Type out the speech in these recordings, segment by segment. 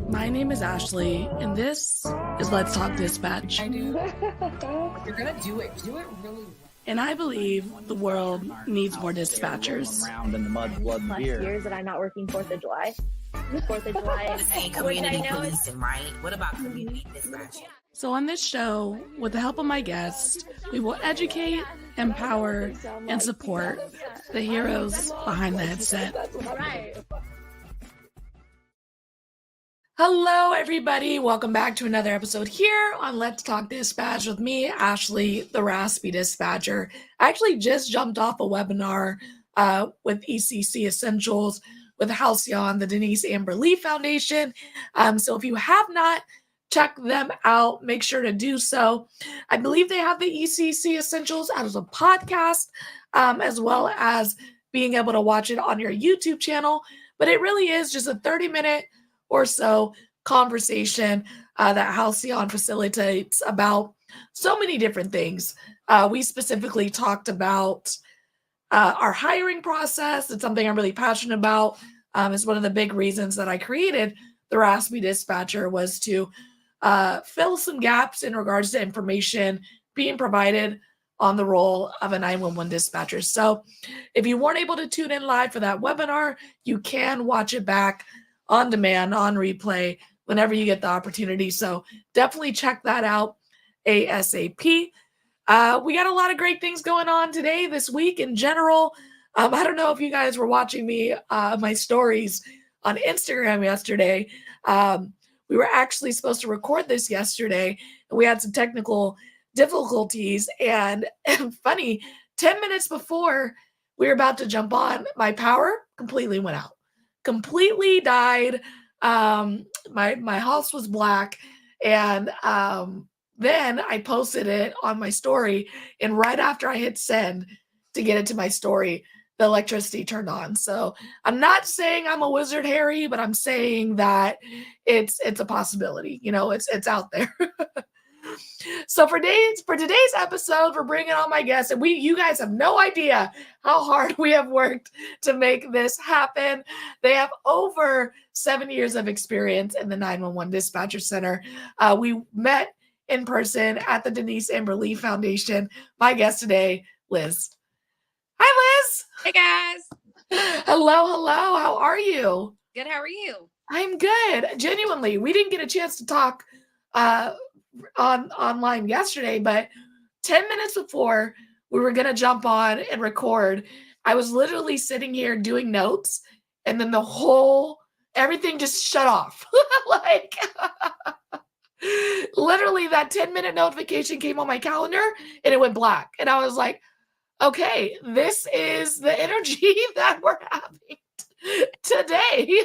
My name is Ashley, and this is Let's Talk Dispatch. I do. You're gonna do it. Do it really well. And I believe the world needs more dispatchers. Around in the mud, blood, and beer. Years that I'm not working 4th of July. 4th of July. Saying community policing, right? What about community dispatching? So on this show, with the help of my guests, we will educate, empower, and support the heroes behind the headset. Right. Hello, everybody. Welcome back to another episode here on Let's Talk Dispatch with me, Ashley, the Raspy Dispatcher. I actually just jumped off a webinar with ECC Essentials with Halcyon, the Denise Amber Lee Foundation. So if you have not checked them out, make sure to do so. I believe they have the ECC Essentials as a podcast, as well as being able to watch it on your YouTube channel. But it really is just a 30-minute or so conversation that Halcyon facilitates about so many different things. We specifically talked about our hiring process. It's something I'm really passionate about. It's one of the big reasons that I created the Raspy Dispatcher was to fill some gaps in regards to information being provided on the role of a 911 dispatcher. So if you weren't able to tune in live for that webinar, you can watch it back on demand, on replay, whenever you get the opportunity. So definitely check that out ASAP. We got a lot of great things going on today, this week in general. I don't know if you guys were watching me, my stories on Instagram yesterday. We were actually supposed to record this yesterday, and we had some technical difficulties. And funny, 10 minutes before we were about to jump on, my power completely went out. Completely died. My house was black, and then I posted it on my story, and right after I hit send to get it to my story, the electricity turned on. So I'm not saying I'm a wizard, Harry, but I'm saying that it's a possibility. You know, it's out there. So for today's episode, we're bringing on my guests, and you guys have no idea how hard we have worked to make this happen. They have over 7 years of experience in the 911 Dispatcher Center. We met in person at the Denise Amber Lee Foundation. My guest today, Liz. Hi, Liz. Hey, guys. Hello. How are you? Good. How are you? I'm good. Genuinely, we didn't get a chance to talk online yesterday, but 10 minutes before we were going to jump on and record, I was literally sitting here doing notes, and then everything just shut off. Like, literally that 10-minute notification came on my calendar and it went black. And I was like, okay, this is the energy that we're having today.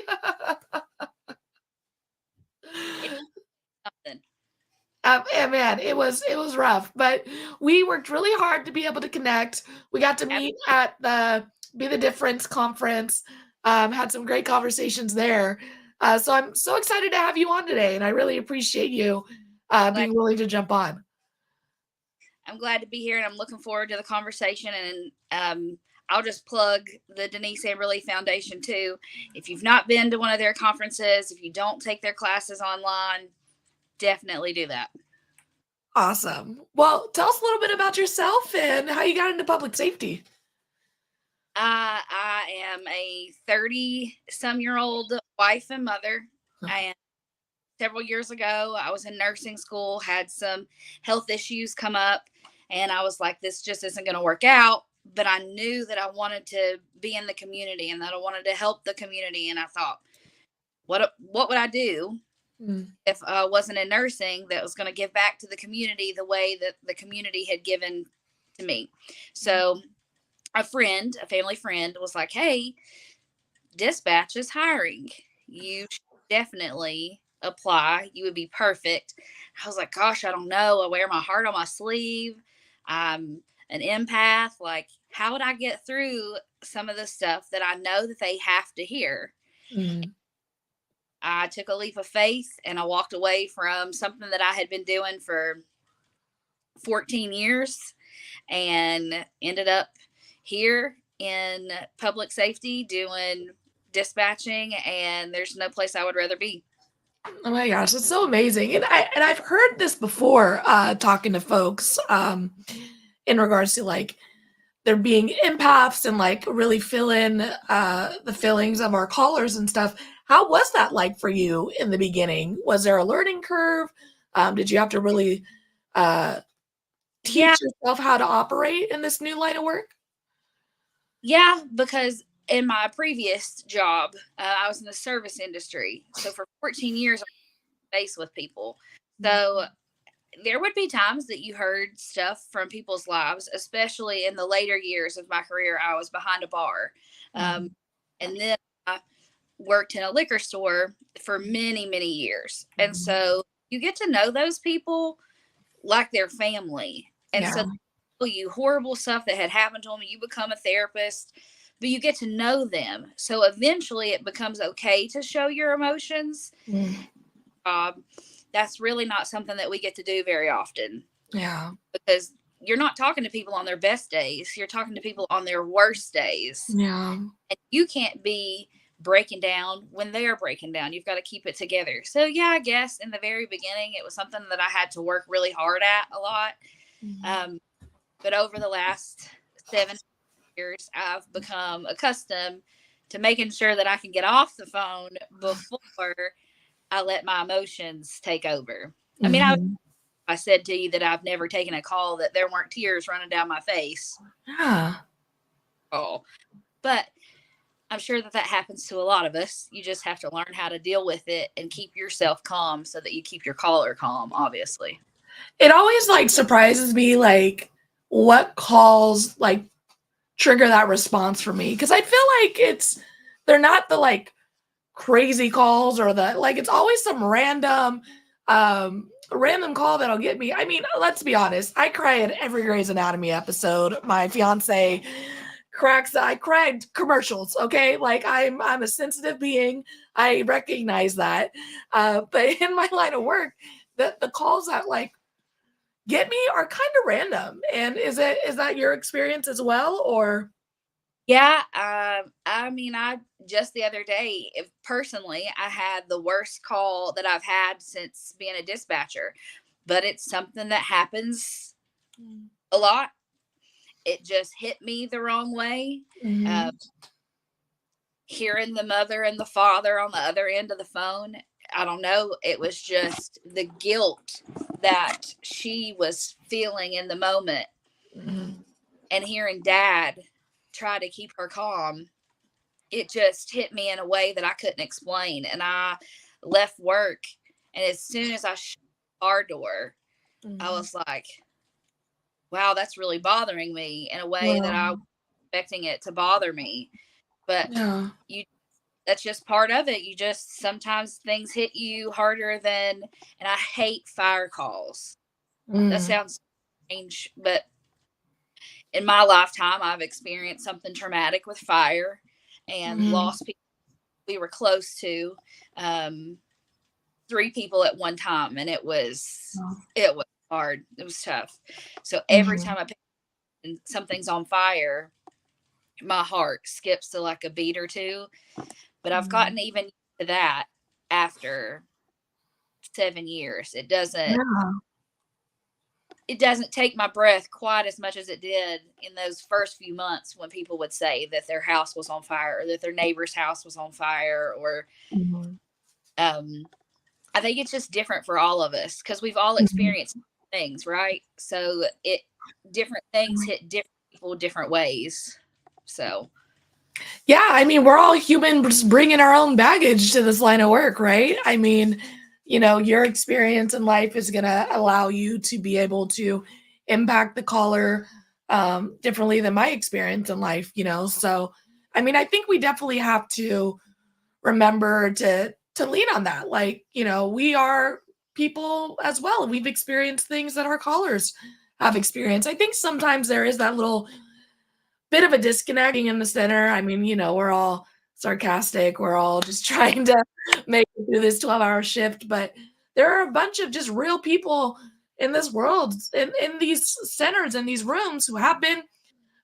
Something. And man, it was rough, but we worked really hard to be able to connect. We got to meet at the Be the Difference conference, had some great conversations there. So I'm so excited to have you on today, and I really appreciate you being willing to jump on. I'm glad to be here, and I'm looking forward to the conversation. And I'll just plug the Denise Amber Lee Foundation too. If you've not been to one of their conferences, if you don't take their classes online, definitely do that. Awesome. Well, tell us a little bit about yourself and how you got into public safety. I am a 30-some-year-old wife and mother. And several years ago, I was in nursing school, had some health issues come up, and I was like, this just isn't going to work out. But I knew that I wanted to be in the community and that I wanted to help the community. And I thought, what would I do if I wasn't in nursing that was going to give back to the community the way that the community had given to me? So a family friend was like, hey, dispatch is hiring. You should definitely apply. You would be perfect. I was like, gosh, I don't know. I wear my heart on my sleeve. I'm an empath. Like, how would I get through some of the stuff that I know that they have to hear? Mm-hmm. I took a leap of faith and I walked away from something that I had been doing for 14 years and ended up here in public safety doing dispatching, and there's no place I would rather be. Oh my gosh, it's so amazing. And I've heard this before, talking to folks, in regards to like there being empaths and like really feel in the feelings of our callers and stuff. How was that like for you in the beginning? Was there a learning curve? Did you have to really uh Yeah, teach yourself how to operate in this new line of work? yeah, because in my previous job, I was in the service industry. So for 14 years, I was faced with people. So there would be times that you heard stuff from people's lives, especially in the later years of my career. I was behind a bar. Um, Mhm. and then I worked in a liquor store for many, many years. And Mhm. so you get to know those people like their family. And Yeah. so they tell you horrible stuff that had happened to them. You become a therapist, but you get to know them. So eventually it becomes okay to show your emotions. Mm. Um, that's really not something that we get to do very often Yeah. because you're not talking to people on their best days. You're talking to people on their worst days. Yeah. And you can't be breaking down when they're breaking down. You've got to keep it together. So, yeah, I guess in the very beginning, it was something that I had to work really hard at a lot. Mhm. Um, but over the last 7 years, I've become accustomed to making sure that I can get off the phone before I let my emotions take over. I mean, Mhm. I said to you that I've never taken a call that there weren't tears running down my face. Yeah. Oh, but I'm sure that that happens to a lot of us. You just have to learn how to deal with it and keep yourself calm so that you keep your caller calm, obviously. It always like surprises me like what calls like trigger that response for me because I feel like they're not the like crazy calls or the like it's always some random call that'll get me. I mean, let's be honest. I cry at every Grey's Anatomy episode. My fiance I cried commercials, okay? Like I'm a sensitive being. I recognize that. But in my line of work, the calls that like get me are kind of random. And is that your experience as well or Yeah, I mean, I just the other day, if personally, I had the worst call that I've had since being a dispatcher, but it's something that happens a lot. It just hit me the wrong way. Uh, Mhm. Hearing the mother and the father on the other end of the phone, I don't know. It was just the guilt that she was feeling in the moment, Mhm. and hearing dad try to keep her calm. It just hit me in a way that I couldn't explain. And I left work. And as soon as I shut the car door, I Mhm. was like, wow, that's really bothering me in a way that I was Wow. expecting it to bother me. But Yeah. you that's just part of it. You just sometimes things hit you harder than, and I hate fire calls. That Mm. sounds strange, but in my lifetime, I've experienced something traumatic with fire and Mhm. lost people we were close to. Um, 3 people at one time, and it was hard. It was tough. So every Mhm. time I pick something's on fire, my heart skips to like a beat or two. But I've Mhm. gotten even used to that after 7 years. Yeah. It doesn't take my breath quite as much as it did in those first few months when people would say that their house was on fire or that their neighbor's house was on fire or Mhm. um I think it's just different for all of us because we've all Mhm. experienced things, right? So it different things hit different people different ways. So Yeah, I mean, we're all human, just bringing our own baggage to this line of work, right? I mean, your experience in life is going to allow you to be able to impact the caller differently than my experience in life. So, I mean, I think we definitely have to remember to lean on that. Like, we are people as well. We've experienced things that our callers have experienced. I think sometimes there is that little bit of a disconnect being in the center. I mean, we're all sarcastic. We're all just trying to make it through this 12-hour shift, but there are a bunch of just real people in this world, in these centers, in these rooms who have been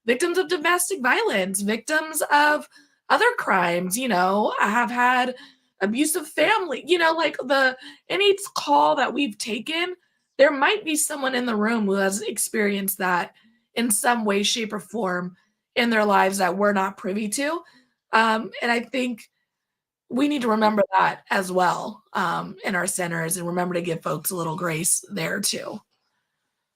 victims of domestic violence, victims of other crimes, have had abusive family, like any call that we've taken, there might be someone in the room who has experienced that in some way, shape, or form in their lives that we're not privy to. And I think we need to remember that as well, in our centers, and remember to give folks a little grace there too.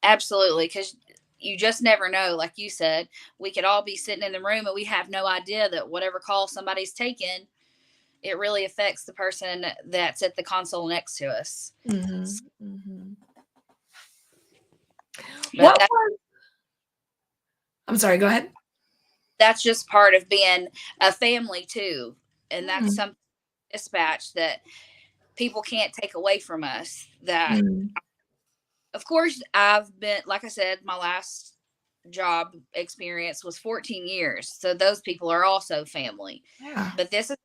Absolutely, because you just never know. Like you said, we could all be sitting in the room and we have no idea that whatever call somebody's taken, it really affects the person that's at the console next to us. Mm-hmm. Mm-hmm. But I'm sorry, go ahead. That's just part of being a family too. And that's Mm-hmm. something dispatch that people can't take away from us. That, of course, I've been, like I said, my last job experience was 14 years. So those people are also family. Yeah. But this is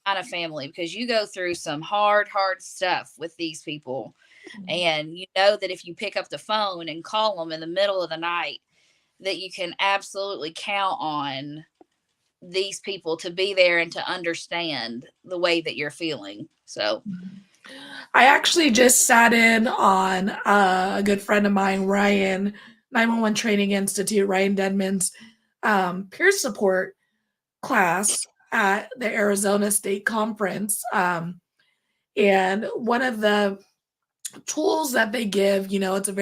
kind of family because you go through some hard stuff with these people. And you know that if you pick up the phone and call them in the middle of the night, that you can absolutely count on these people to be there and to understand the way that you're feeling. So I actually just sat in on a good friend of mine, Ryan, 911 Training Institute, Ryan Denman's peer support class at the Arizona State Conference. And one of the tools that they give, it's a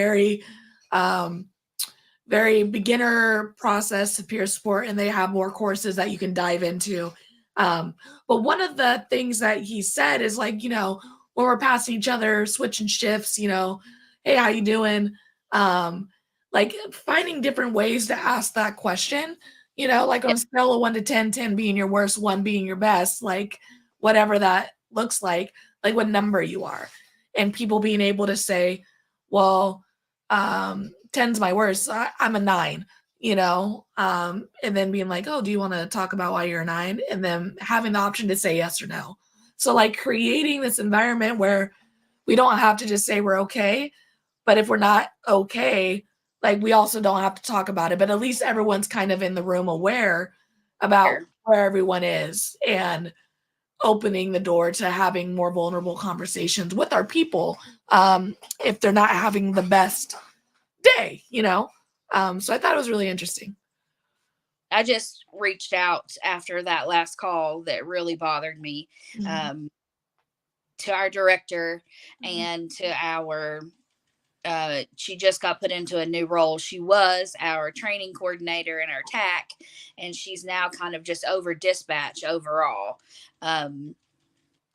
very beginner process to peer support, and they have more courses that you can dive into. But one of the things that he said is like, when we're passing each other, switching shifts, hey, how you doing? Like finding different ways to ask that question, like on a scale of 1 to 10, 10 being your worst, 1 being your best, like whatever that looks like what number you are. And people being able to say, well, 10's my worst. I'm a 9, and then being like, oh, do you want to talk about why you're a 9? And then having the option to say yes or no. So like creating this environment where we don't have to just say we're okay, but if we're not okay, like we also don't have to talk about it, but at least everyone's kind of in the room aware about where everyone is and opening the door to having more vulnerable conversations with our people if they're not having the best day, so I thought it was really interesting. I just reached out after that last call that really bothered me to our director and to our she just got put into a new role. She was our training coordinator in our TAC, and she's now kind of just over dispatch overall.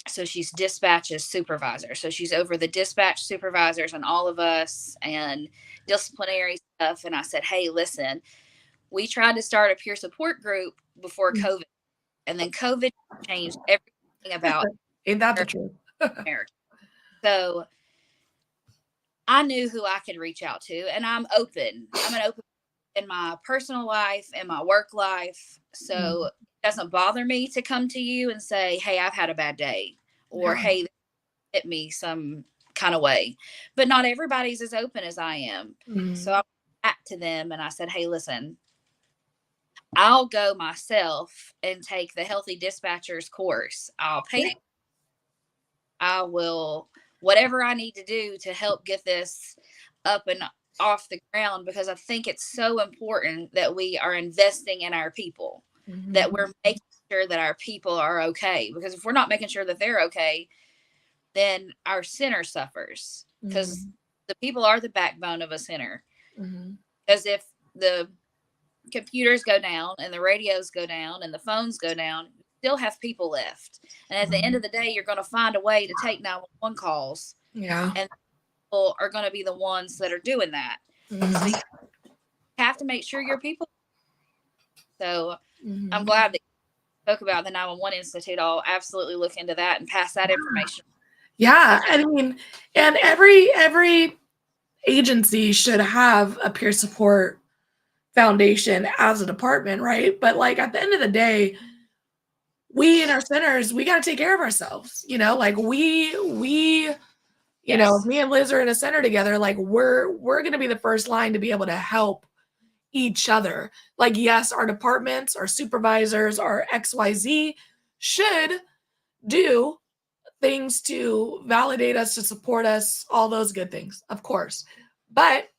So she's dispatch's supervisor. So she's over the dispatch supervisors and all of us and disciplinary stuff. And I said, hey, listen, we tried to start a peer support group before COVID, and then COVID changed everything about Ain't that the truth? America. So I knew who I could reach out to, and I'm open. I'm an open in my personal life and my work life. So it doesn't bother me to come to you and say, hey, I've had a bad day, or hey, this hit me some kind of way. But not everybody's as open as I am. So I went back to them and I said, hey, listen, I'll go myself and take the Healthy Dispatchers course. I'll pay. I will, whatever I need to do to help get this up and off the ground, because I think it's so important that we are investing in our people, that we're making sure that our people are okay. Because if we're not making sure that they're okay, then our center suffers, because the people are the backbone of a center. Because if the computers go down and the radios go down and the phones go down, you still have people left. And at the end of the day, you're going to find a way to take 911 calls. Yeah. And people are going to be the ones that are doing that. So you have to make sure your people. So I'm glad that you spoke about the 911 Institute. I'll absolutely look into that and pass that information. Yeah. I mean, and every agency should have a peer support foundation as a department, right? But like at the end of the day, we in our centers, we got to take care of ourselves, like we if me and Liz are in a center together, like we're going to be the first line to be able to help each other. Like, yes, our departments, our supervisors, our XYZ should do things to validate us, to support us, all those good things, of course. But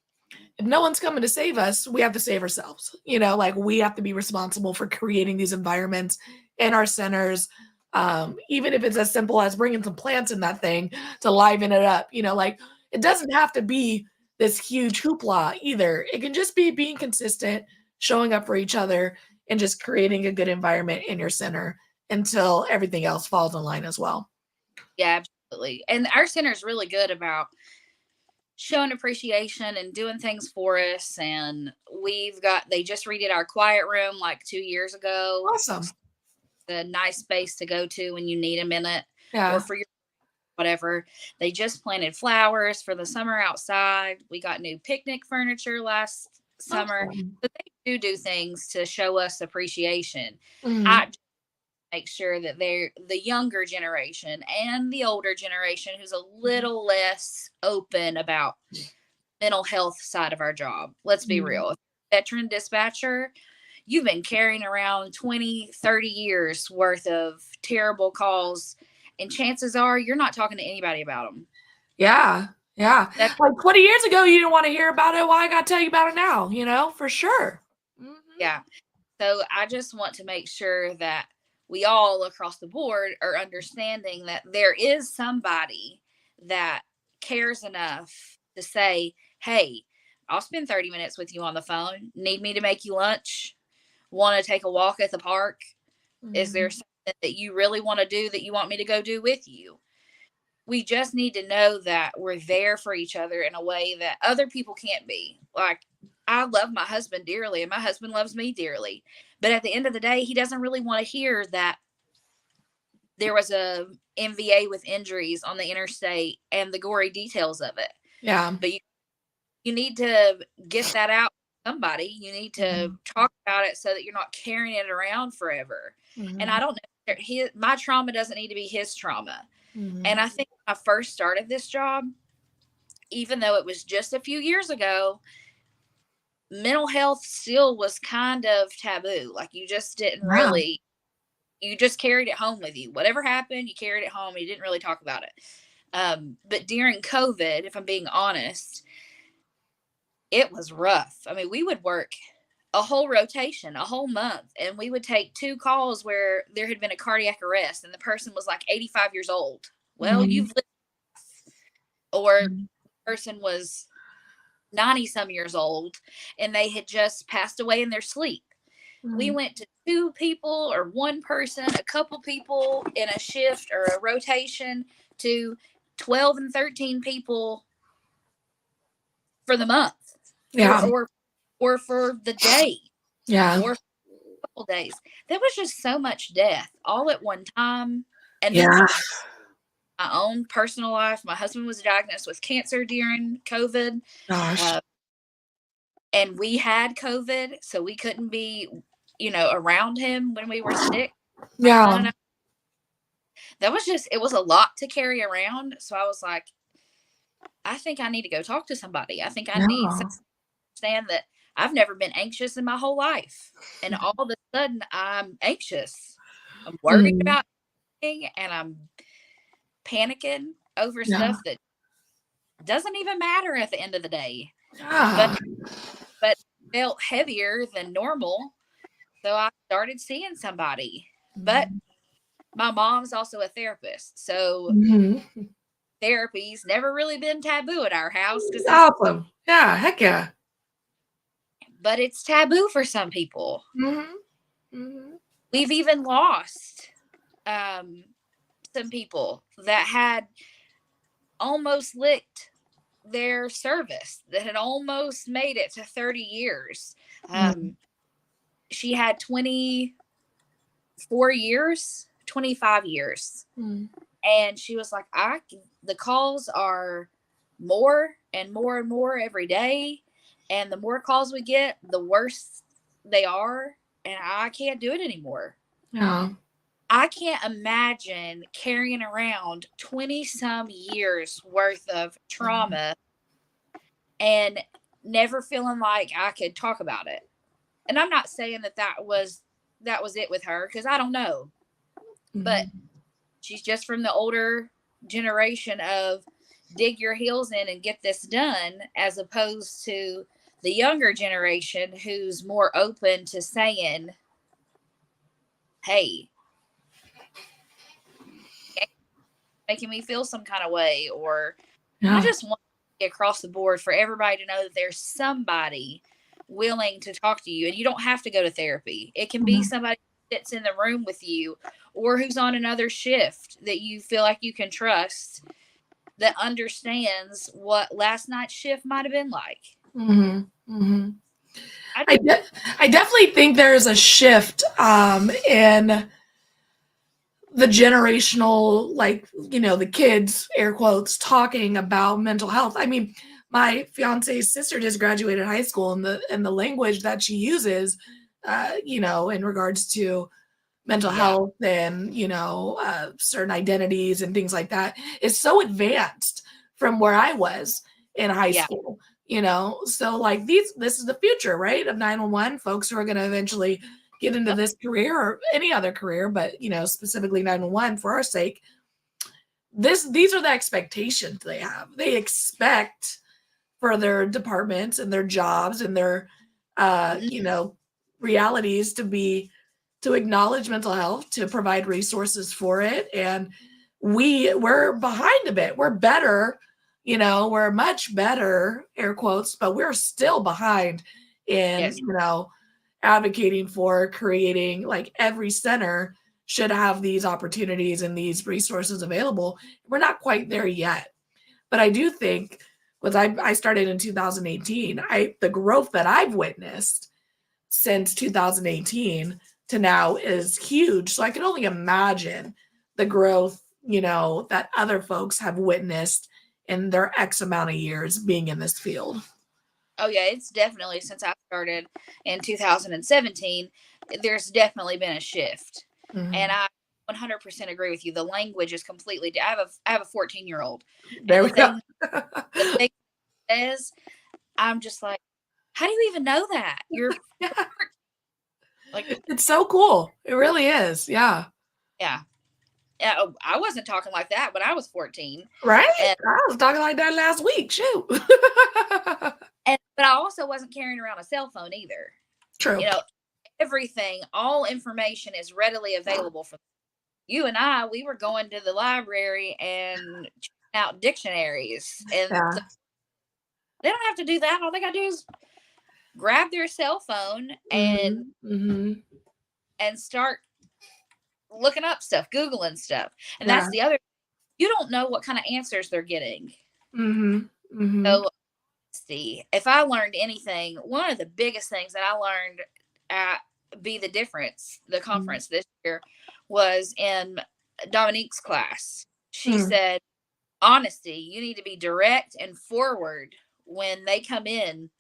if no one's coming to save us, we have to save ourselves. Like we have to be responsible for creating these environments in our centers. Even if it's as simple as bringing some plants in that thing to liven it up, like it doesn't have to be this huge hoopla either. It can just be being consistent, showing up for each other, and just creating a good environment in your center until everything else falls in line as well. Yeah, absolutely. And our center is really good about showing appreciation and doing things for us. And they just redid our quiet room like 2 years ago. Awesome. A nice space to go to when you need a minute Yeah. or for your whatever. They just planted flowers for the summer outside. We got new picnic furniture last summer. Awesome. But they do things to show us appreciation. Mhm. I make sure that they're the younger generation and the older generation who's a little less open about mental health side of our job. Let's be real. Veteran dispatcher, you've been carrying around 20, 30 years worth of terrible calls, and chances are you're not talking to anybody about them. Yeah. Yeah. That's- Like 20 years ago, you didn't want to hear about it. Well, I got to tell you about it now, for sure. Mhm. Yeah. So I just want to make sure that we all across the board are understanding that there is somebody that cares enough to say, hey, I'll spend 30 minutes with you on the phone. Need me to make you lunch? Want to take a walk at the park? Is there something that you really want to do that you want me to go do with you? We just need to know that we're there for each other in a way that other people can't be. Like, I love my husband dearly and my husband loves me dearly. But at the end of the day, he doesn't really want to hear that there was a MVA with injuries on the interstate and the gory details of it. Yeah. But you need to get that out to somebody. You need to talk about it so that you're not carrying it around forever. And I don't know, my trauma doesn't need to be his trauma. And I think when I first started this job, even though it was just a few years ago, mental health still was kind of taboo. Like you just didn't really, you just carried it home with you. Whatever happened, you carried it home. And you didn't really talk about it. But during COVID, if I'm being honest, it was rough. I mean, we would work a whole rotation, a whole month, and we would take 2 calls where there had been a cardiac arrest and the person was like 85 years old. Well, you've lived, or the person was 90 some years old and they had just passed away in their sleep. We went to 2 people or 1 person, a couple people in a shift or a rotation to 12 and 13 people for the month. Yeah. Or for the day. Yeah. Or for a couple days. There was just so much death all at one time. And Yeah. then my own personal life, my husband was diagnosed with cancer during COVID. Gosh. And we had COVID, so we couldn't be, around him when we were sick. Yeah. That was it was a lot to carry around. So I was like, I think I need to go talk to somebody. I think I need to understand that I've never been anxious in my whole life. And all of a sudden I'm anxious. I'm worried about things and I'm panicking over stuff that doesn't even matter at the end of the day. But felt heavier than normal. So I started seeing somebody. But my mom's also a therapist. So therapy's never really been taboo at our house. Awesome. Yeah, heck yeah. But it's taboo for some people. We've even lost some people that had almost licked their service, that had almost made it to 30 years. She had 24 years, 25 years. And she was like, the calls are more and more and more every day. And the more calls we get, the worse they are. And I can't do it anymore. Yeah. I can't imagine carrying around 20 some years worth of trauma and never feeling like I could talk about it. And I'm not saying that was it with her, because I don't know. But She's just from the older generation of dig your heels in and get this done, as opposed to the younger generation who's more open to saying, hey, making me feel some kind of way, or I just want to get across the board for everybody to know that there's somebody willing to talk to you, and you don't have to go to therapy. It can be somebody who sits in the room with you, or who's on another shift that you feel like you can trust, that understands what last night's shift might have been like. I definitely think there is a shift in the generational, like, the kids, air quotes, talking about mental health. I mean, my fiance's sister just graduated high school, and the language that she uses, in regards to mental health and, certain identities and things like that is so advanced from where I was in high school, So like this is the future, right? Of 911 folks who are going to eventually get into this career or any other career, but, specifically 911 for our sake. These are the expectations they have. They expect for their departments and their jobs and their, realities to acknowledge mental health, to provide resources for it. And we're behind a bit. We're better, we're much better, air quotes, but we're still behind in, advocating for creating, like, every center should have these opportunities and these resources available. We're not quite there yet. But I do think, because I started in 2018, the growth that I've witnessed since 2018 to now is huge. So I can only imagine the growth, that other folks have witnessed in their X amount of years being in this field. Oh yeah, it's definitely, since I started in 2017, there's definitely been a shift. And I 100% agree with you. The language is completely, I have a 14-year-old. There we go. The thing is, I'm just like, how do you even know that? You're like, it's so cool. It really is. Yeah. Yeah. I wasn't talking like that when I was 14. Right? And I was talking like that last week. Shoot. But I also wasn't carrying around a cell phone either. True. Everything, all information is readily available for you and I. We were going to the library and checking out dictionaries, and they don't have to do that. All they got to do is grab their cell phone and start looking up stuff, Googling stuff. And that's the other, you don't know what kind of answers they're getting. So see, if I learned anything, one of the biggest things that I learned at Be the Difference, the conference this year, was in Dominique's class. She said, honesty, you need to be direct and forward when they come in,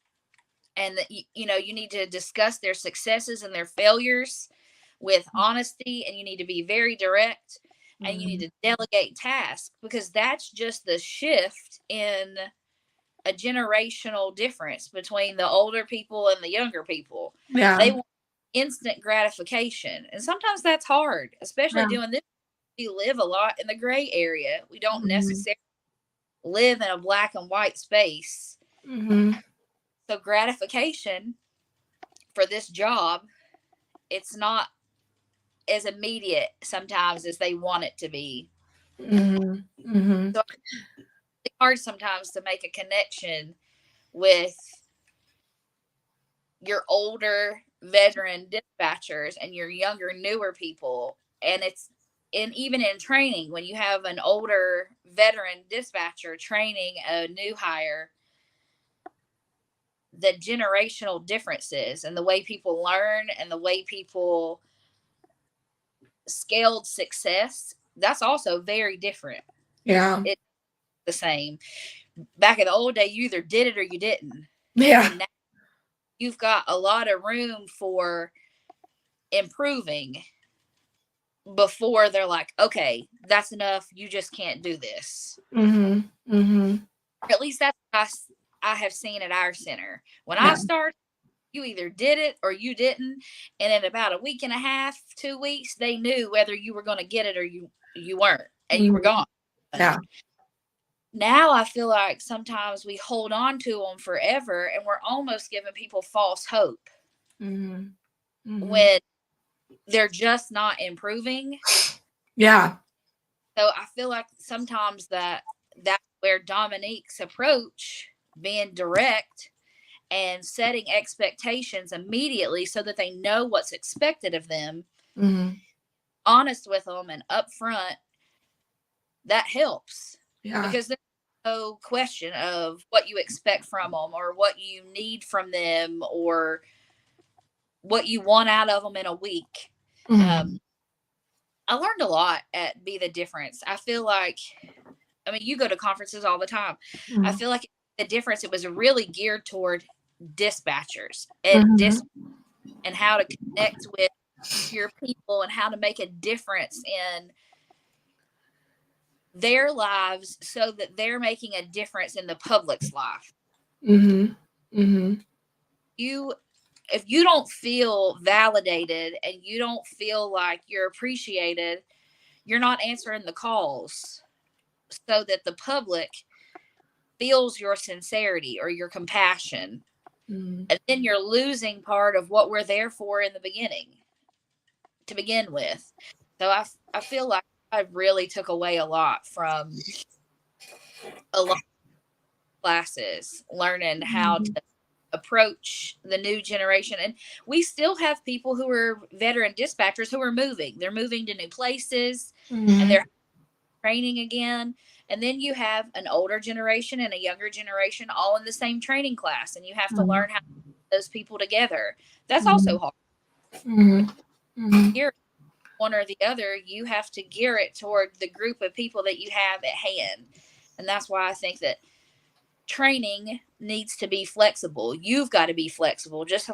and you need to discuss their successes and their failures with honesty, and you need to be very direct, and you need to delegate tasks, because that's just the shift in a generational difference between the older people and the younger people. Yeah. They want instant gratification. And sometimes that's hard, especially doing this. We live a lot in the gray area. We don't necessarily live in a black and white space. So gratification for this job, it's not as immediate sometimes as they want it to be. So it's hard sometimes to make a connection with your older veteran dispatchers and your younger, newer people. And even in training, when you have an older veteran dispatcher training a new hire, the generational differences and the way people learn and the way people scaled success, that's also very different. Yeah. It's the same. Back in the old day, you either did it or you didn't. Yeah. And now you've got a lot of room for improving before they're like, okay, that's enough. You just can't do this. At least that's what I have seen at our center. When I started, you either did it or you didn't. And in about a week and a half, 2 weeks, they knew whether you were going to get it or you you weren't, and you were gone. Yeah. Now I feel like sometimes we hold on to them forever, and we're almost giving people false hope Mm-hmm. Mm-hmm. when they're just not improving. Yeah. So I feel like sometimes that's where Dominique's approach, being direct and setting expectations immediately so that they know what's expected of them, Mm-hmm. honest with them and upfront, that helps. Yeah. Because there's no question of what you expect from them or what you need from them or what you want out of them in a week. Mm-hmm. I learned a lot at Be the Difference. I feel like, I mean, you go to conferences all the time. Mm-hmm. I feel like the difference, it was really geared toward dispatchers and Mm-hmm. and how to connect with your people and how to make a difference in their lives so that they're making a difference in the public's life. Mm-hmm. Mm-hmm. If you don't feel validated and you don't feel like you're appreciated, you're not answering the calls so that the public feels your sincerity or your compassion. Mm-hmm. And then you're losing part of what we're there for in the beginning to begin with. So I feel like I really took away a lot from a lot of classes, learning how to approach the new generation. And we still have people who are veteran dispatchers who are moving. They're moving to new places Mm-hmm. and they're training again. And then you have an older generation and a younger generation all in the same training class. And you have to learn how to put those people together. That's also hard. Mm-hmm. Mm-hmm. Gear one or the other, you have to gear it toward the group of people that you have at hand. And that's why I think that training needs to be flexible. You've got to be flexible, just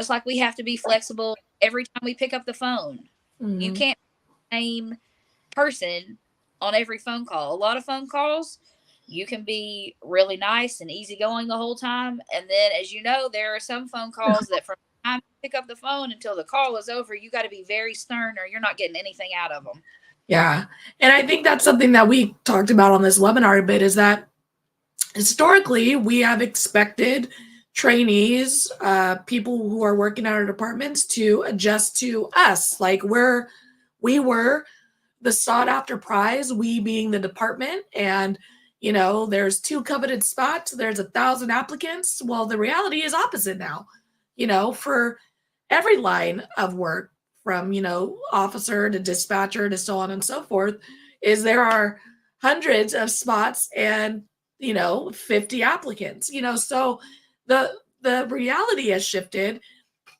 like we have to be flexible every time we pick up the phone. Mm-hmm. You can't be the same person on every phone call. A lot of phone calls, you can be really nice and easygoing the whole time. And then, as you know, there are some phone calls that from the time you pick up the phone until the call is over, you got to be very stern or you're not getting anything out of them. Yeah. And I think that's something that we talked about on this webinar a bit, is that historically we have expected trainees, people who are working at our departments, to adjust to us. Like we were the sought after prize, we being the department, and there's 2 coveted spots, there's 1,000 applicants. Well, the reality is opposite now, for every line of work, from officer to dispatcher to so on and so forth, is there are hundreds of spots and 50 applicants. So the reality has shifted,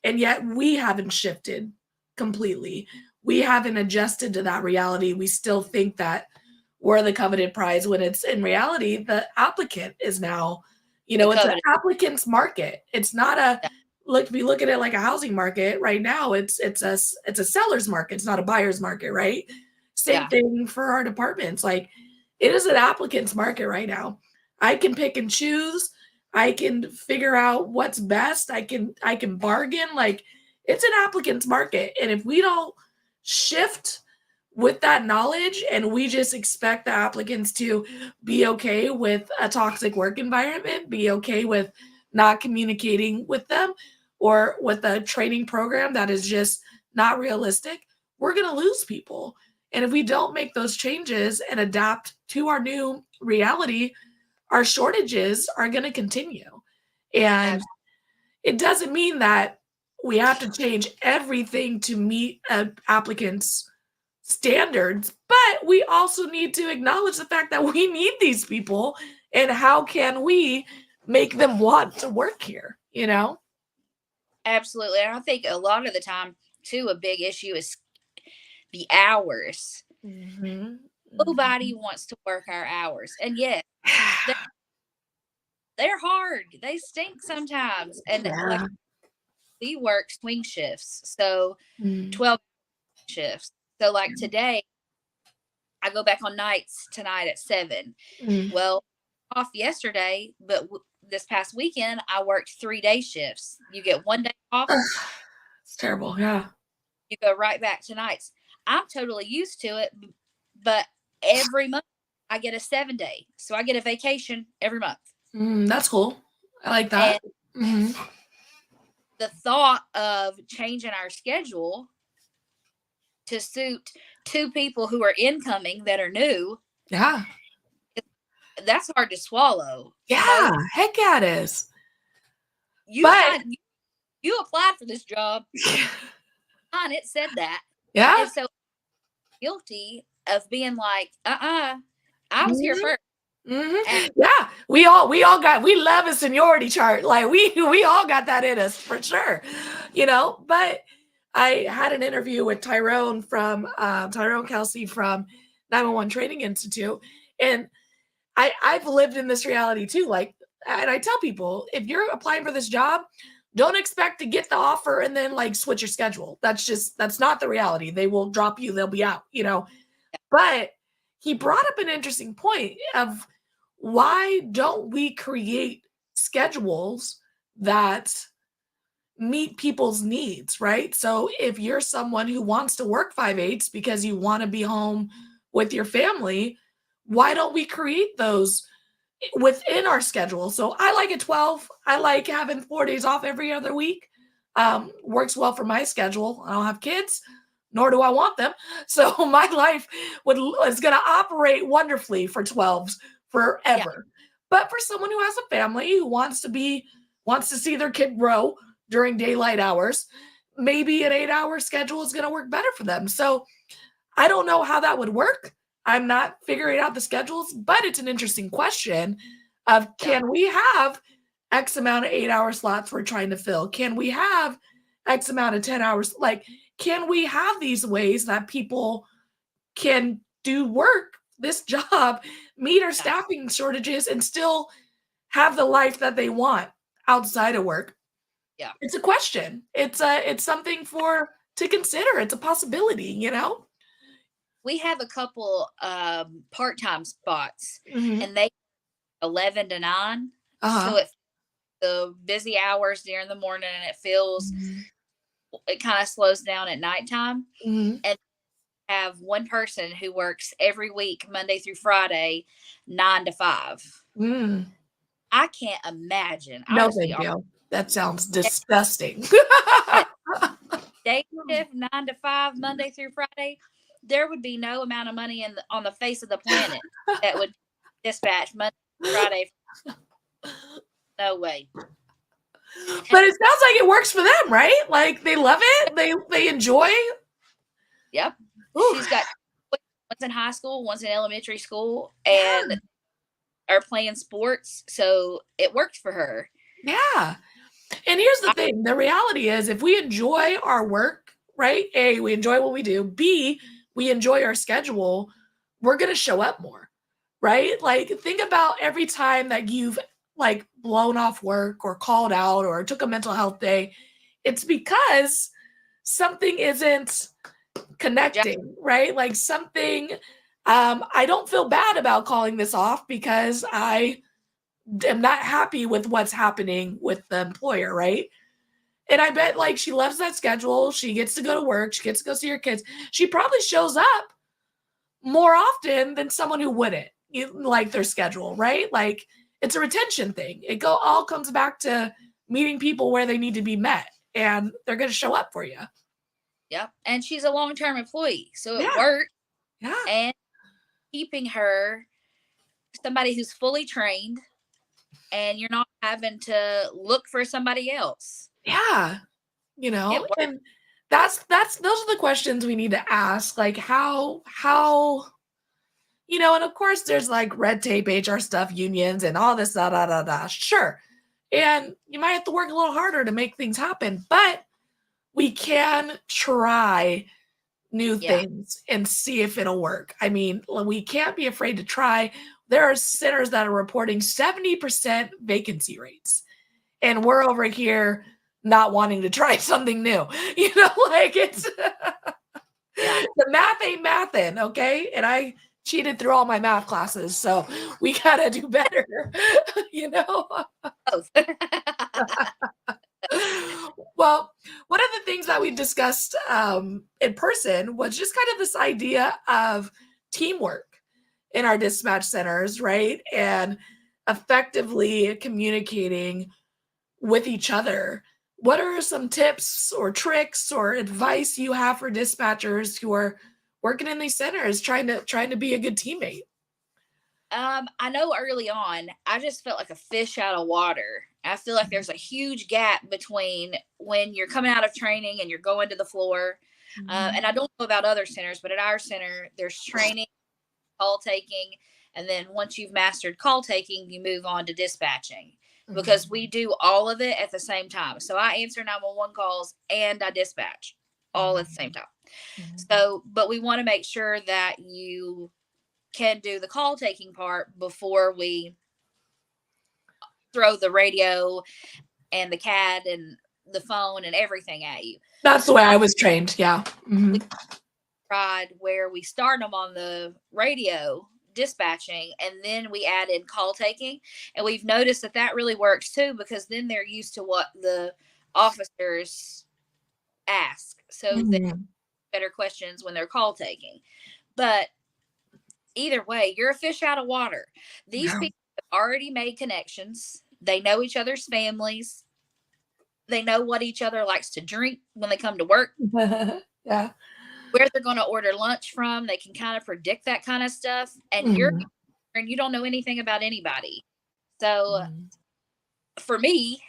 and yet we haven't shifted completely. We haven't adjusted to that reality. We still think that we're the coveted prize, when it's in reality the applicant is now, it's an applicant's market. It's not a if we look at it like a housing market right now, it's a seller's market. It's not a buyer's market, right? Same thing for our departments. Like, it is an applicant's market right now. I can pick and choose. I can figure out what's best. I can bargain. Like, it's an applicant's market. And if we don't shift with that knowledge, and we just expect the applicants to be okay with a toxic work environment, be okay with not communicating with them, or with a training program that is just not realistic, we're going to lose people. And if we don't make those changes and adapt to our new reality, our shortages are going to continue. And it doesn't mean that we have to change everything to meet an applicant's standards, but we also need to acknowledge the fact that we need these people, and how can we make them want to work here, Absolutely. And I think a lot of the time too, a big issue is the hours. Mm-hmm. Nobody wants to work our hours, and yet they're hard. They stink sometimes. And like, we work swing shifts, so 12 shifts. So like today, I go back on nights tonight at 7. Well, off yesterday, but this past weekend, I worked 3-day shifts. You get 1 day off. It's terrible. Yeah. You go right back to nights. I'm totally used to it but every month I get a 7-day. So I get a vacation every month. That's cool. I like that. And the thought of changing our schedule to suit 2 people who are incoming that are new, Yeah. that's hard to swallow. Yeah. Heck yeah, it is. You applied for this job. And it said that. Yeah. And so guilty of being like, I was here first. Yeah, we love a seniority chart. Like we all got that in us for sure, but I had an interview with Tyrone Kelsey from 911 Training Institute, and I've lived in this reality too. Like, and I tell people, if you're applying for this job, don't expect to get the offer and then like switch your schedule. That's not the reality. They will drop you, they'll be out, but he brought up an interesting point of why don't we create schedules that meet people's needs, right? So if you're someone who wants to work 5/8 because you want to be home with your family, why don't we create those within our schedule? So I like a 12. I like having 4 days off every other week. Works well for my schedule. I don't have kids, nor do I want them. So my life is going to operate wonderfully for 12s forever. Yeah. But for someone who has a family who wants to see their kid grow during daylight hours, maybe an 8-hour schedule is going to work better for them. So I don't know how that would work. I'm not figuring out the schedules, but it's an interesting question of, can we have X amount of 8-hour slots we're trying to fill? Can we have X amount of 10 hours? Like, can we have these ways that people can do work, this job, meet our staffing shortages, and still have the life that they want outside of work? Yeah. It's a question. It's something to consider. It's a possibility, We have a couple part-time spots, and they 11 to 9. So it's the busy hours during the morning, and it feels it kind of slows down at nighttime. And have one person who works every week, Monday through Friday, 9 to 5. I can't imagine. No, thank you. That sounds disgusting. Day shift 9 to 5, Monday through Friday. There would be no amount of money on the face of the planet that would dispatch Monday through Friday. No way. But it sounds like it works for them, right? Like they love it. They enjoy. Yep. Ooh. She's got one's in high school, one's in elementary school, and are playing sports. So it works for her. Yeah. And here's the thing. The reality is, if we enjoy our work, right? A, we enjoy what we do. B, we enjoy our schedule, we're going to show up more, right? Like, think about every time that you've like blown off work or called out or took a mental health day. It's because something isn't connecting, right? Like something, I don't feel bad about calling this off because I am not happy with what's happening with the employer, right? And I bet like she loves that schedule. She gets to go to work. She gets to go see her kids. She probably shows up more often than someone who wouldn't like their schedule, right? Like it's a retention thing. It all comes back to meeting people where they need to be met, and they're going to show up for you. Yep. And she's a long-term employee, so it works. Yeah. And keeping her somebody who's fully trained, and you're not having to look for somebody else. Yeah. And those are the questions we need to ask. Like how, and of course there's like red tape, HR stuff, unions and all this, Sure. And you might have to work a little harder to make things happen, but we can try new things and see if it'll work. I mean, we can't be afraid to try. There are centers that are reporting 70% vacancy rates, and we're over here not wanting to try something new. Like it's the math ain't mathin', okay? And I cheated through all my math classes, so we gotta do better. Well, one of the things that we discussed in person was just kind of this idea of teamwork in our dispatch centers, right? And effectively communicating with each other. What are some tips or tricks or advice you have for dispatchers who are working in these centers trying to be a good teammate? I know early on, I just felt like a fish out of water. I feel like there's a huge gap between when you're coming out of training and you're going to the floor. And I don't know about other centers, but at our center, there's training, call taking, and then once you've mastered call taking, you move on to dispatching because we do all of it at the same time. So I answer 911 calls and I dispatch all at the same time. So, but we want to make sure that you can do the call taking part before we throw the radio and the CAD and the phone and everything at you. That's the way I was trained. Yeah. We tried where we start them on the radio dispatching and then we add in call taking, and we've noticed that that really works too because then they're used to what the officers ask, so they better questions when they're call taking. But either way, you're a fish out of water. These people have already made connections. They know each other's families. They know what each other likes to drink when they come to work. Yeah. Where they're going to order lunch from. They can kind of predict that kind of stuff. And you don't know anything about anybody. So for me,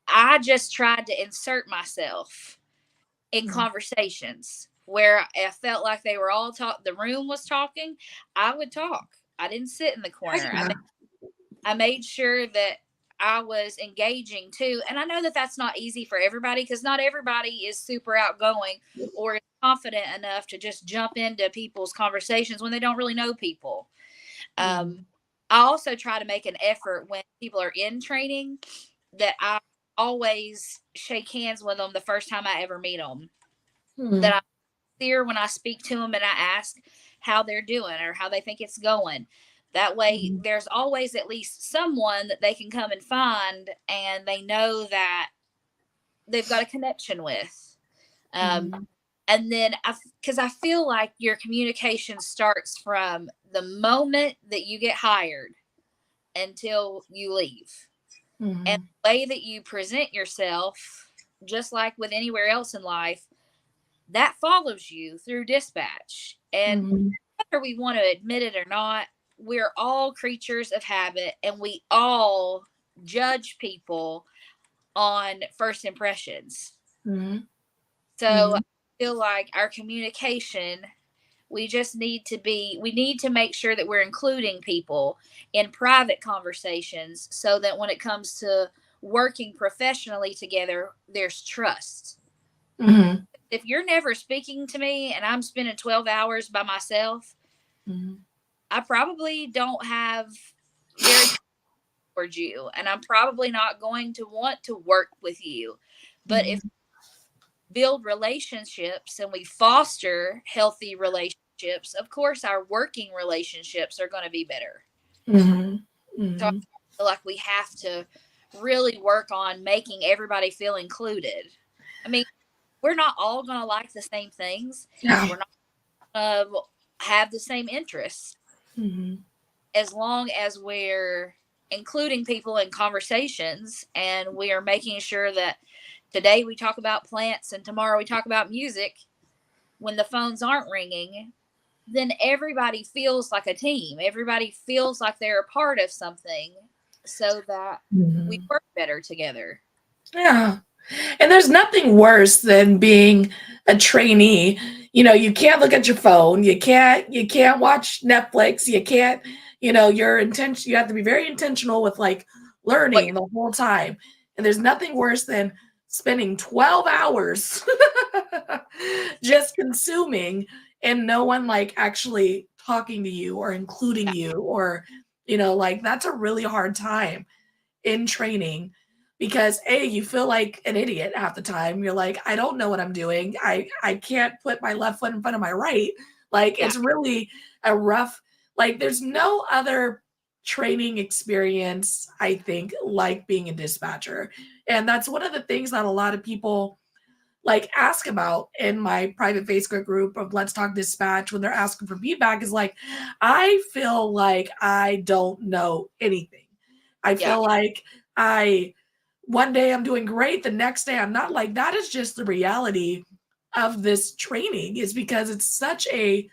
I just tried to insert myself in conversations where I felt like they were all the room was talking. I would talk. I didn't sit in the corner. I made sure that I was engaging too. And I know that that's not easy for everybody because not everybody is super outgoing or is confident enough to just jump into people's conversations when they don't really know people. I also try to make an effort when people are in training that I always shake hands with them the first time I ever meet them. That I'm there when I speak to them and I ask how they're doing or how they think it's going. That way, there's always at least someone that they can come and find, and they know that they've got a connection with. And then, because I feel like your communication starts from the moment that you get hired until you leave. And the way that you present yourself, just like with anywhere else in life, that follows you through dispatch. And whether we want to admit it or not, we're all creatures of habit and we all judge people on first impressions. So I feel like our communication, we need to make sure that we're including people in private conversations so that when it comes to working professionally together, there's trust. If you're never speaking to me and I'm spending 12 hours by myself, I probably don't have very towards you, and I'm probably not going to want to work with you. But if we build relationships and we foster healthy relationships, of course, our working relationships are going to be better. So I feel like we have to really work on making everybody feel included. I mean, we're not all going to like the same things. We're not going to have the same interests. As long as we're including people in conversations and we are making sure that today we talk about plants and tomorrow we talk about music when the phones aren't ringing, then everybody feels like a team. Everybody feels like they're a part of something so that we work better together. Yeah. And there's nothing worse than being a trainee. You know, you can't look at your phone. You can't watch Netflix. You can't, you have to be very intentional with like learning the whole time. And there's nothing worse than spending 12 hours just consuming and no one like actually talking to you or including you or, like that's a really hard time in training. Because you feel like an idiot half the time. You're like, I don't know what I'm doing. I can't put my left foot in front of my right. Like, it's really a rough, like, there's no other training experience, I think, like being a dispatcher. And that's one of the things that a lot of people like ask about in my private Facebook group of Let's Talk Dispatch when they're asking for feedback is like, I feel like I don't know anything. I feel like one day I'm doing great, the next day I'm not. Like, that is just the reality of this training, is because it's such a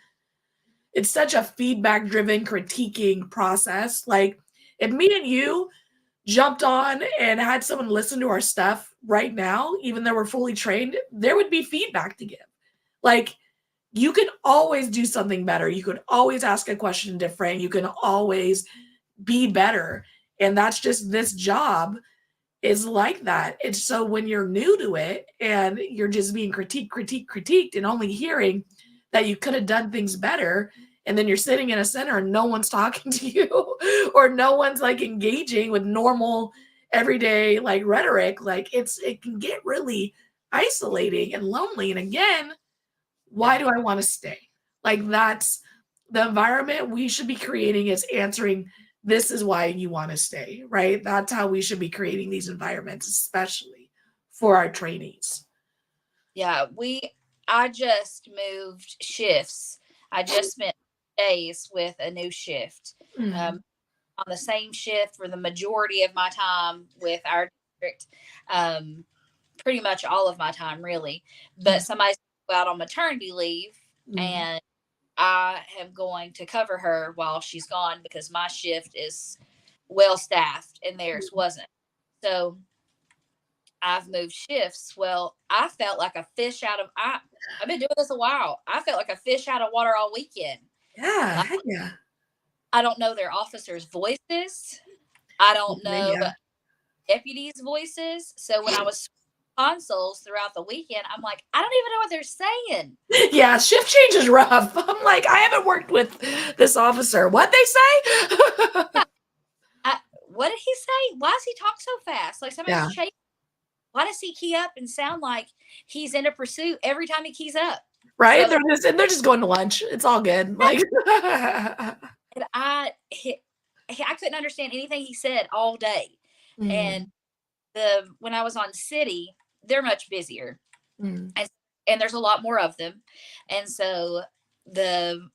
feedback driven critiquing process. Like, if me and you jumped on and had someone listen to our stuff right now, even though we're fully trained, there would be feedback to give. Like, you can always do something better. You could always ask a question different. You can always be better. And that's just, this job is like that. It's so when you're new to it and you're just being critiqued and only hearing that you could have done things better, and then you're sitting in a center and no one's talking to you or no one's like engaging with normal everyday like rhetoric, like it can get really isolating and lonely. And again, why do I want to stay? Like, that's the environment we should be creating, is answering, this is why you want to stay, right? That's how we should be creating these environments, especially for our trainees. Yeah, I just moved shifts. I just spent days with a new shift. On the same shift for the majority of my time with our district, pretty much all of my time, really. But somebody's out on maternity leave, and I am going to cover her while she's gone because my shift is well staffed and theirs wasn't. So I've moved shifts. Well, I felt like a fish out of I've been doing this a while. I felt like a fish out of water all weekend. Yeah, yeah. I don't know their officers' voices. I don't know deputies' voices. So when I was consoles throughout the weekend, I'm like, I don't even know what they're saying. Yeah, shift change is rough. I'm like, I haven't worked with this officer. What'd they say? What did he say? Why does he talk so fast? Like, somebody's chasing. Why does he key up and sound like he's in a pursuit every time he keys up? Right? So, they're just going to lunch. It's all good. Like, and I couldn't understand anything he said all day. And when I was on city, they're much busier, and there's a lot more of them. And so the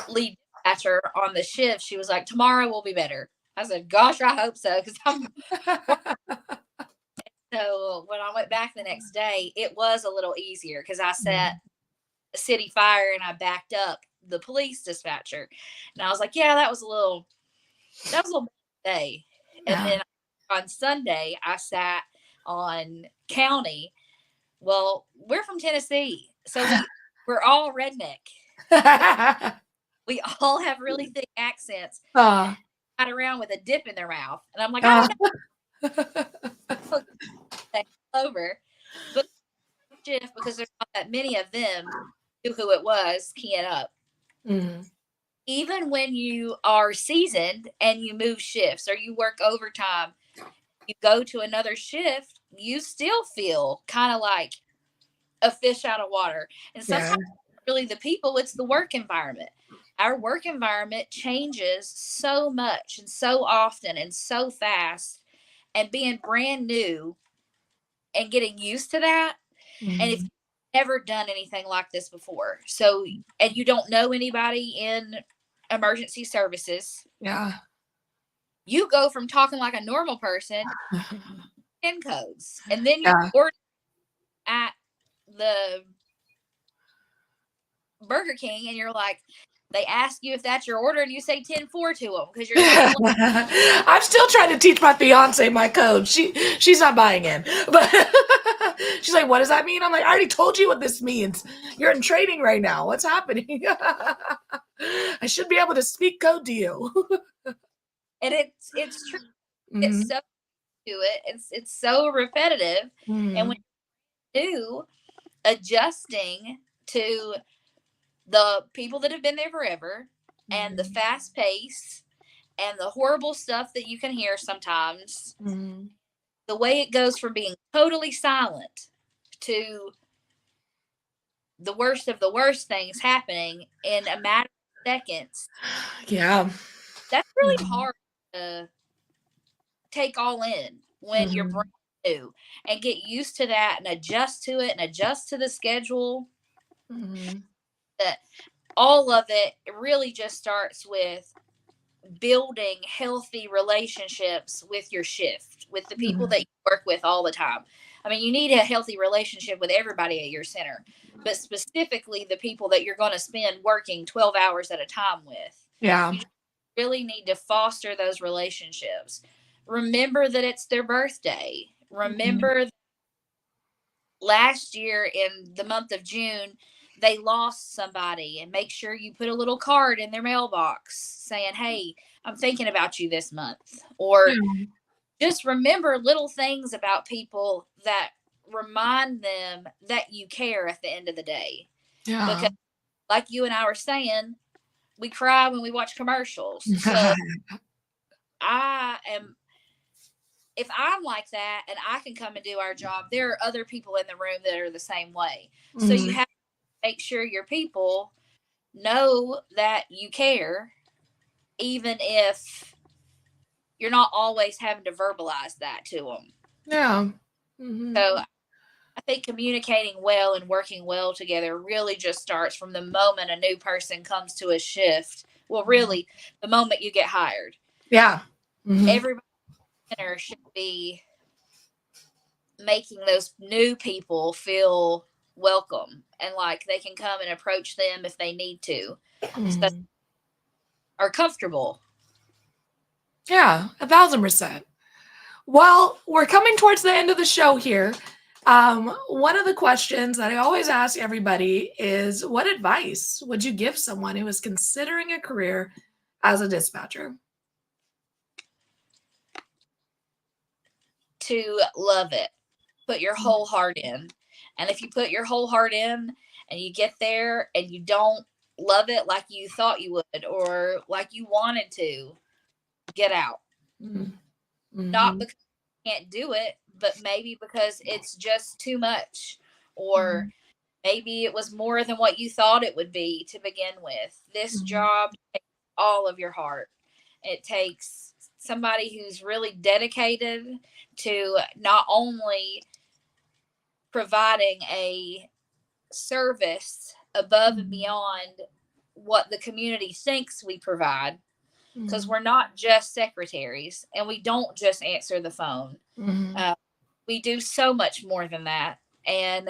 lead dispatcher on the shift, she was like, tomorrow will be better. I said, gosh, I hope so, because So when I went back the next day, it was a little easier because I sat city fire and I backed up the police dispatcher, and I was like, yeah, that was a little day. And then on Sunday, I sat on county. Well, we're from Tennessee, so we're all redneck. We all have really thick accents. Right around with a dip in their mouth, and I'm like, I don't know. Over, but shift, because there's not that many of them, knew who it was keying up. Even when you are seasoned and you move shifts or you work overtime, you go to another shift, you still feel kind of like a fish out of water. And sometimes it's really the people, it's the work environment. Our work environment changes so much and so often and so fast, and being brand new and getting used to that. And if you've never done anything like this before, and you don't know anybody in emergency services, you go from talking like a normal person in codes, and then you're ordering at the Burger King, and you're like, they ask you if that's your order, and you say 10-4 to them because you're. I'm still trying to teach my fiance my code. She's not buying in, but she's like, "What does that mean?" I'm like, "I already told you what this means. You're in training right now. What's happening?" I should be able to speak code to you. And it's true. It's so to it. It's so repetitive, and when you adjusting to the people that have been there forever, and the fast pace and the horrible stuff that you can hear sometimes, the way it goes from being totally silent to the worst of the worst things happening in a matter of seconds. That's really hard to take all in when your brain new and get used to that and adjust to it and adjust to the schedule. Mhm. That all of it really just starts with building healthy relationships with your shift, with the people Mhm. that you work with all the time. I mean, you need a healthy relationship with everybody at your center, but specifically the people that you're going to spend working 12 hours at a time with. Yeah. You just really need to foster those relationships. Remember that it's their birthday. Mhm. Remember last year in the month of June, they lost somebody, and make sure you put a little card in their mailbox saying, "Hey, I'm thinking about you this month." Or Yeah. just remember little things about people that remind them that you care at the end of the day. Yeah. Because, like you and I were saying, we cry when we watch commercials. So I am, if I'm like that and I can come and do our job, there are other people in the room that are the same way. So you Mhm. have to make sure your people know that you care, even if you're not always having to verbalize that to them. Yeah. Mhm. So I think communicating well and working well together really just starts from the moment a new person comes to a shift. Well, really, the moment you get hired. Yeah. Mhm. Everybody should be making those new people feel welcome and like they can come and approach them if they need to. So Mhm. are comfortable. Yeah, 1,000%. Well, we're coming towards the end of the show here. One of the questions that I always ask everybody is, what advice would you give someone who is considering a career as a dispatcher? To love it. Put your whole heart in. And if you put your whole heart in and you get there and you don't love it like you thought you would or like you wanted to, get out. Mhm. Not Mhm. because you can't do it, but maybe because it's just too much. Or Mhm. maybe it was more than what you thought it would be to begin with. This Mhm. job takes all of your heart. It takes somebody who's really dedicated to not only providing a service above and Mhm. beyond what the community thinks we provide, because Mhm. we're not just secretaries and we don't just answer the phone. Mhm. Uh, we do so much more than that. And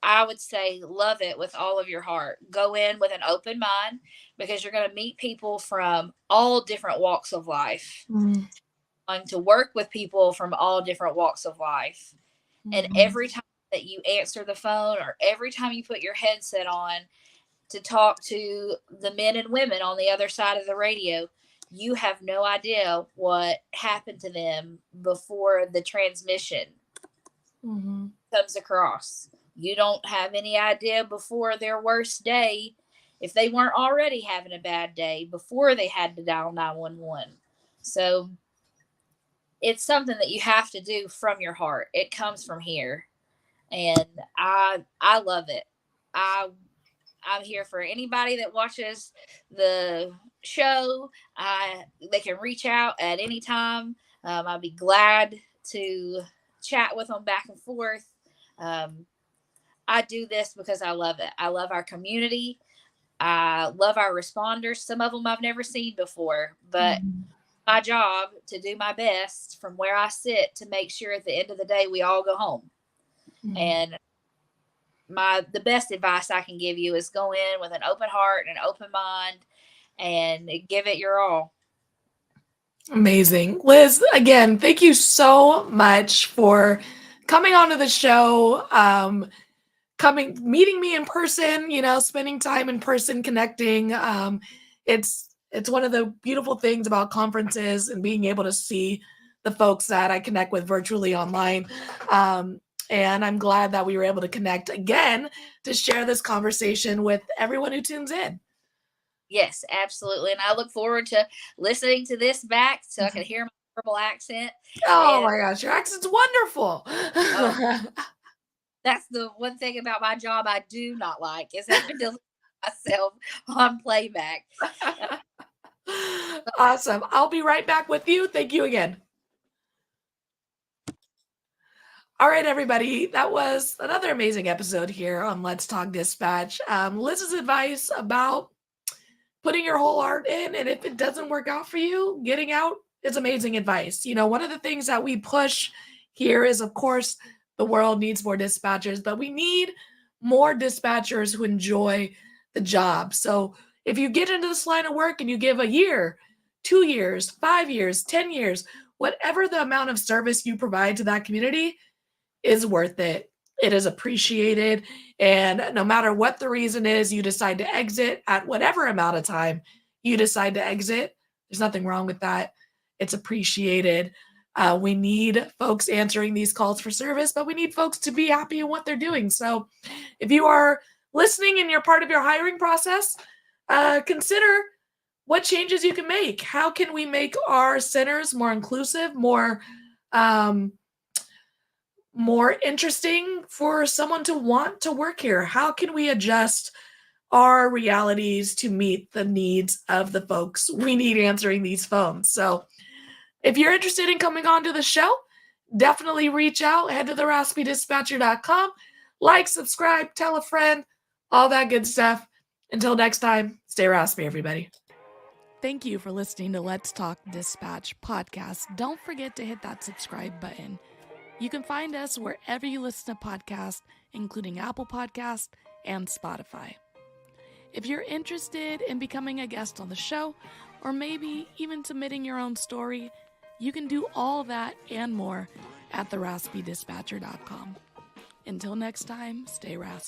I would say love it with all of your heart. Go in with an open mind because you're going to meet people from all different walks of life, Mhm. going to work with people from all different walks of life. And Mhm. every time that you answer the phone or every time you put your headset on to talk to the men and women on the other side of the radio, you have no idea what happened to them before the transmission Mhm. comes across. You don't have any idea before their worst day if they weren't already having a bad day before they had to dial 911. So it's something that you have to do from your heart. It comes from here. And I love it. I I'm here for anybody that watches the show. They can reach out at any time. I'd be glad to chat with them back and forth. Um, I do this because I love it. I love our community. I love our responders. Some of them I've never seen before, but Mhm. my job to do my best from where I sit to make sure at the end of the day we all go home. Mhm. And the best advice I can give you is go in with an open heart and an open mind and give it your all. Amazing. Liz, again, thank you so much for coming onto the show, meeting me in person, spending time in person, connecting. It's one of the beautiful things about conferences and being able to see the folks that I connect with virtually online. Um, and I'm glad that we were able to connect again to share this conversation with everyone who tunes in. Yes, absolutely. And I look forward to listening to this back so I can hear my purple accent. Oh And my gosh, your accent's wonderful. oh, that's the one thing about my job I do not like is having to listen to myself on playback. Awesome. I'll be right back with you. Thank you again. All right, everybody. That was another amazing episode here on Let's Talk Dispatch. Liz's advice about putting your whole heart in, and if it doesn't work out for you, getting out is amazing advice. You know, one of the things that we push here is, of course, the world needs more dispatchers, but we need more dispatchers who enjoy the job. So if you get into this line of work and you give a year, 2 years, 5 years, 10 years, whatever the amount of service you provide to that community is worth it. It is appreciated. And no matter what the reason is, you decide to exit at whatever amount of time you decide to exit. There's nothing wrong with that. It's appreciated. We need folks answering these calls for service, but we need folks to be happy in what they're doing. So if you are listening and you're part of your hiring process, consider what changes you can make. How can we make our centers more inclusive, more interesting for someone to want to work here? How can we adjust our realities to meet the needs of the folks we need answering these phones? So if you're interested in coming on to the show, definitely reach out. Head to theraspydispatcher.com. Like, subscribe, tell a friend, all that good stuff. Until next time, stay raspy, everybody. Thank you for listening to Let's Talk Dispatch podcast. Don't forget to hit that subscribe button. You can find us wherever you listen to podcasts, including Apple Podcasts and Spotify. If you're interested in becoming a guest on the show, or maybe even submitting your own story, you can do all that and more at theraspydispatcher.com. Until next time, stay raspy.